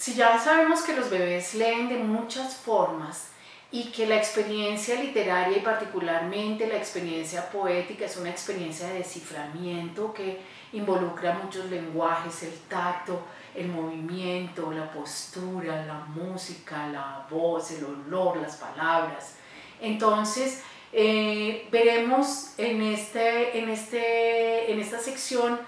Si ya sabemos que los bebés leen de muchas formas y que la experiencia literaria y particularmente la experiencia poética es una experiencia de desciframiento que involucra muchos lenguajes, el tacto, el movimiento, la postura, la música, la voz, el olor, las palabras. Entonces, veremos en esta sección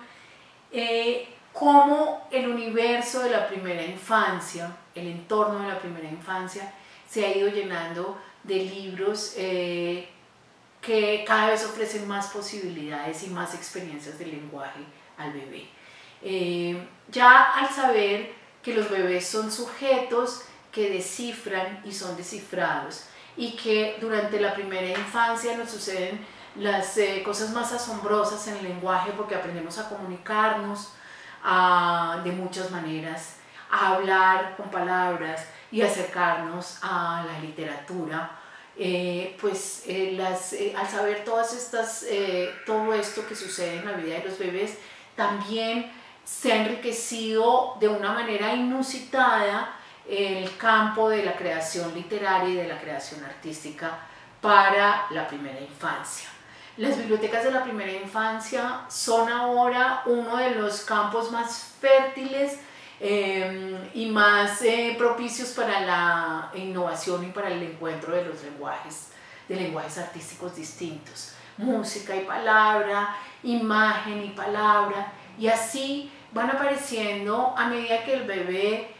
cómo el universo de la primera infancia, el entorno de la primera infancia, se ha ido llenando de libros que cada vez ofrecen más posibilidades y más experiencias de lenguaje al bebé. Ya al saber que los bebés son sujetos que descifran y son descifrados, y que durante la primera infancia nos suceden las cosas más asombrosas en el lenguaje, porque aprendemos a comunicarnos de muchas maneras, a hablar con palabras y acercarnos a la literatura. Al saber todo esto que sucede en la vida de los bebés, también se ha enriquecido de una manera inusitada el campo de la creación literaria y de la creación artística para la primera infancia. Las bibliotecas de la primera infancia son ahora uno de los campos más fértiles y más propicios para la innovación y para el encuentro de los lenguajes artísticos distintos. Música y palabra, imagen y palabra, y así van apareciendo a medida que el bebé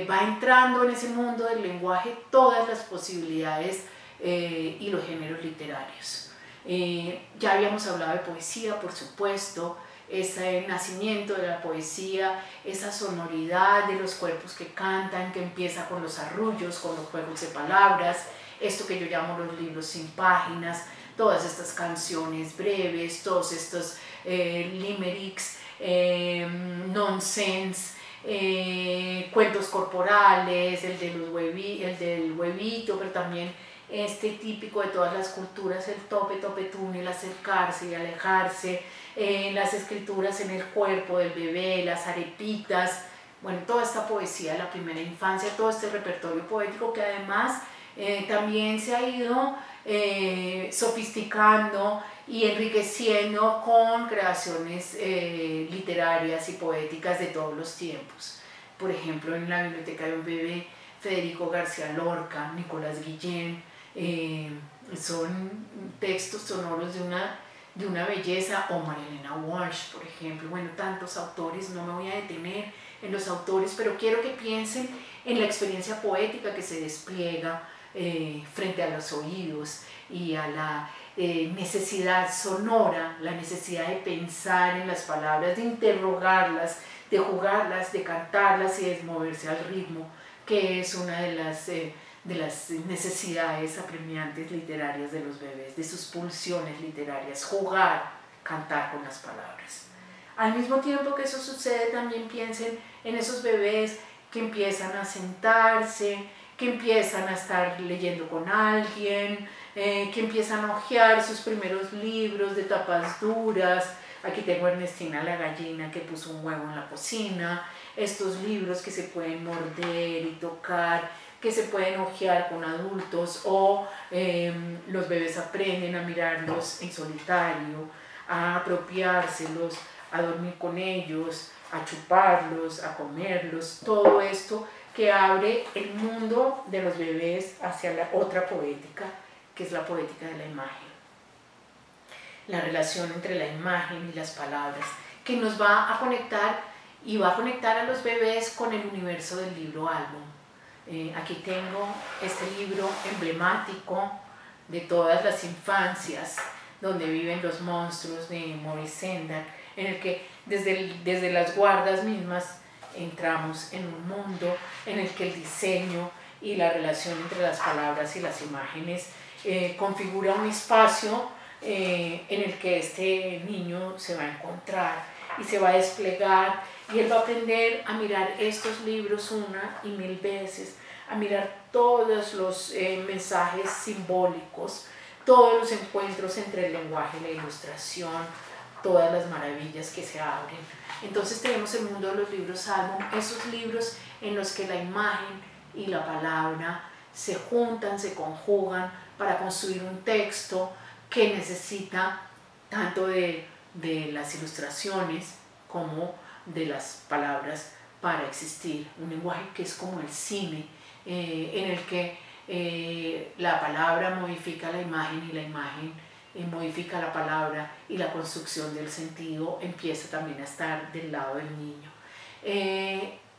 va entrando en ese mundo del lenguaje todas las posibilidades y los géneros literarios. Ya habíamos hablado de poesía, por supuesto, ese nacimiento de la poesía, esa sonoridad de los cuerpos que cantan, que empieza con los arrullos, con los juegos de palabras, esto que yo llamo los libros sin páginas, todas estas canciones breves, todos estos limericks, nonsense, cuentos corporales, el del huevito, pero también este típico de todas las culturas, el tope, topetún, el acercarse y alejarse, las escrituras en el cuerpo del bebé, las arepitas, bueno, toda esta poesía de la primera infancia, todo este repertorio poético que además también se ha ido sofisticando y enriqueciendo con creaciones literarias y poéticas de todos los tiempos. Por ejemplo, en la biblioteca de un bebé, Federico García Lorca, Nicolás Guillén, son textos sonoros de una belleza, o María Elena Walsh, por ejemplo. Bueno, tantos autores, no me voy a detener en los autores, pero quiero que piensen en la experiencia poética que se despliega frente a los oídos y a la necesidad sonora, la necesidad de pensar en las palabras, de interrogarlas, de jugarlas, de cantarlas y de moverse al ritmo, que es una de las necesidades apremiantes literarias de los bebés, de sus pulsiones literarias, jugar, cantar con las palabras. Al mismo tiempo que eso sucede, también piensen en esos bebés que empiezan a sentarse, que empiezan a estar leyendo con alguien, que empiezan a hojear sus primeros libros de tapas duras. Aquí tengo a Ernestina la gallina que puso un huevo en la cocina, estos libros que se pueden morder y tocar, que se pueden hojear con adultos, o los bebés aprenden a mirarlos en solitario, a apropiárselos, a dormir con ellos, a chuparlos, a comerlos, todo esto que abre el mundo de los bebés hacia la otra poética, que es la poética de la imagen. La relación entre la imagen y las palabras, que nos va a conectar y va a conectar a los bebés con el universo del libro álbum. Aquí tengo este libro emblemático de todas las infancias, donde viven los monstruos, de Maurice Sendak, en el que desde las guardas mismas entramos en un mundo en el que el diseño y la relación entre las palabras y las imágenes configura un espacio en el que este niño se va a encontrar y se va a desplegar, y él va a aprender a mirar estos libros una y mil veces, a mirar todos los mensajes simbólicos, todos los encuentros entre el lenguaje y la ilustración, todas las maravillas que se abren. Entonces tenemos el mundo de los libros álbum, esos libros en los que la imagen y la palabra se juntan, se conjugan para construir un texto que necesita tanto de las ilustraciones como de las palabras para existir. Un lenguaje que es como el cine, en el que la palabra modifica la imagen y la imagen modifica la palabra, y la construcción del sentido empieza también a estar del lado del niño.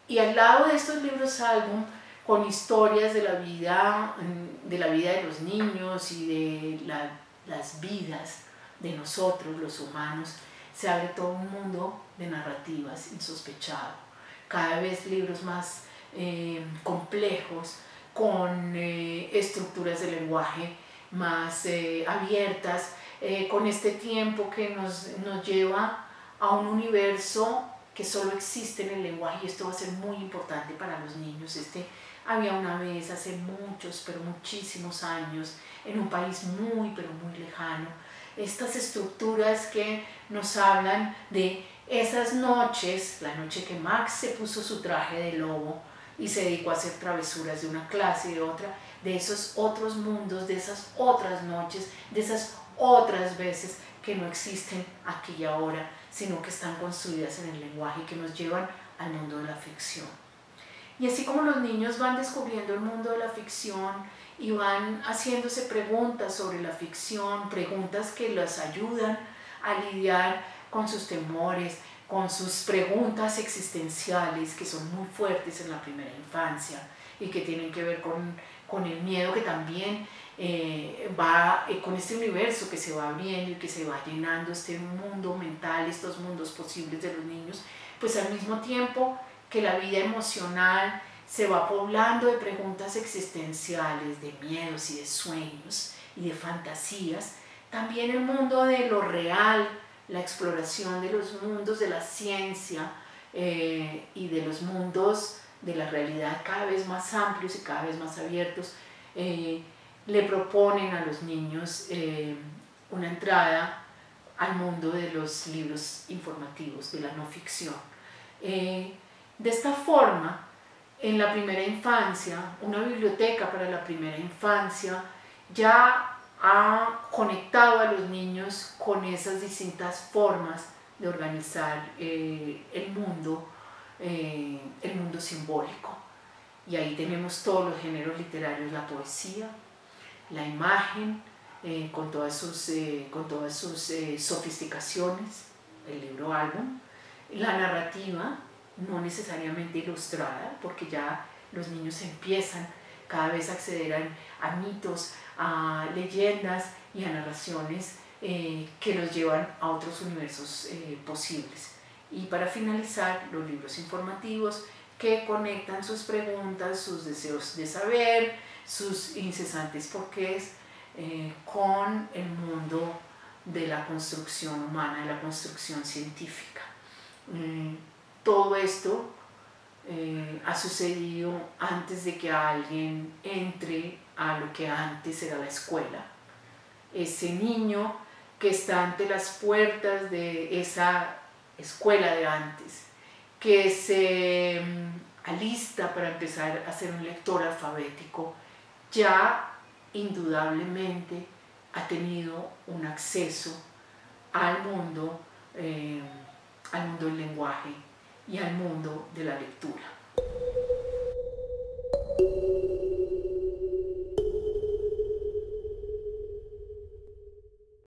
Y al lado de estos libros álbum, con historias de la vida de los niños y de las vidas de nosotros, los humanos, se abre todo un mundo de narrativas insospechado. Cada vez libros más complejos, con estructuras de lenguaje más abiertas, con este tiempo que nos lleva a un universo que solo existe en el lenguaje, y esto va a ser muy importante para los niños. Había una vez, hace muchos, pero muchísimos años, en un país muy, pero muy lejano, estas estructuras que nos hablan de esas noches, la noche que Max se puso su traje de lobo y se dedicó a hacer travesuras de una clase y de otra, de esos otros mundos, de esas otras noches, de esas otras veces que no existen aquí y ahora, sino que están construidas en el lenguaje y que nos llevan al mundo de la ficción. Y así como los niños van descubriendo el mundo de la ficción y van haciéndose preguntas sobre la ficción, preguntas que los ayudan a lidiar con sus temores, con sus preguntas existenciales, que son muy fuertes en la primera infancia y que tienen que ver con el miedo que también va con este universo que se va abriendo y que se va llenando, este mundo mental, estos mundos posibles de los niños, pues al mismo tiempo que la vida emocional se va poblando de preguntas existenciales, de miedos y de sueños y de fantasías, también el mundo de lo real, la exploración de los mundos de la ciencia y de los mundos de la realidad cada vez más amplios y cada vez más abiertos, le proponen a los niños una entrada al mundo de los libros informativos, de la no ficción. De esta forma, en la primera infancia, una biblioteca para la primera infancia ya ha conectado a los niños con esas distintas formas de organizar el mundo simbólico. Y ahí tenemos todos los géneros literarios, la poesía, la imagen, con todas sus sofisticaciones, el libro álbum, la narrativa, no necesariamente ilustrada, porque ya los niños empiezan cada vez a acceder a mitos, a leyendas y a narraciones que los llevan a otros universos posibles. Y para finalizar, los libros informativos que conectan sus preguntas, sus deseos de saber, sus incesantes porqués con el mundo de la construcción humana, de la construcción científica. Todo esto ha sucedido antes de que alguien entre a lo que antes era la escuela. Ese niño que está ante las puertas de esa escuela de antes, que se alista para empezar a ser un lector alfabético, ya indudablemente ha tenido un acceso al mundo del lenguaje y al mundo de la lectura.